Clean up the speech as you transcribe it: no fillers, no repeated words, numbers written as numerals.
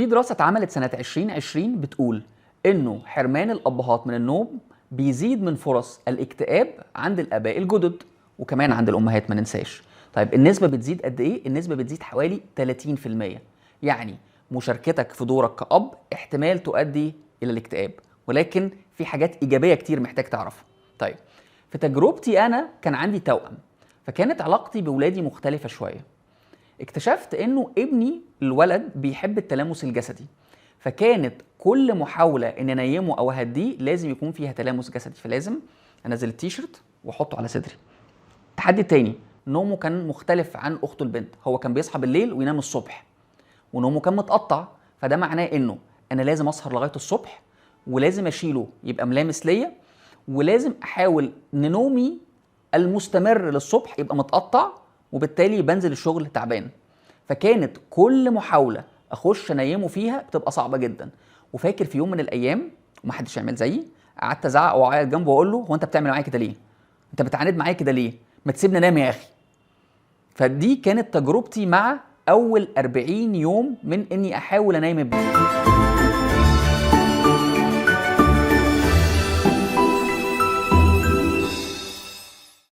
في دراسة اتعملت سنة 2020 بتقول إنه حرمان الأبهات من النوم بيزيد من فرص الاكتئاب عند الآباء الجدد وكمان عند الأمهات ما ننساش. طيب النسبة بتزيد قد إيه؟ النسبة بتزيد حوالي 30%. يعني مشاركتك في دورك كأب احتمال تؤدي إلى الاكتئاب، ولكن في حاجات إيجابية كتير محتاج تعرفها. طيب في تجربتي أنا كان عندي توأم، فكانت علاقتي بولادي مختلفة شوية. اكتشفت انه ابني الولد بيحب التلامس الجسدي، فكانت كل محاولة ان انيمه او اهديه لازم يكون فيها تلامس جسدي، فلازم انزل التيشيرت واحطه على صدري. التحدي التاني، نومه كان مختلف عن اخته البنت، هو كان بيصحى بالليل وينام الصبح ونومه كان متقطع، فده معناه انه انا لازم اسهر لغاية الصبح ولازم اشيله يبقى ملامس ليا، ولازم احاول ان نومي المستمر للصبح يبقى متقطع، وبالتالي بنزل الشغل تعبان. فكانت كل محاولة اخش انيمه فيها بتبقى صعبة جدا. وفاكر في يوم من الايام ومحدش يعمل زيي، قعدت ازعق واعيط جنبه واقول له هو انت بتعمل معايا كده ليه؟ انت بتعاند معايا كده ليه؟ ما تسيبني انام يا اخي. فدي كانت تجربتي مع اول 40 يوم من اني احاول انيم ابني.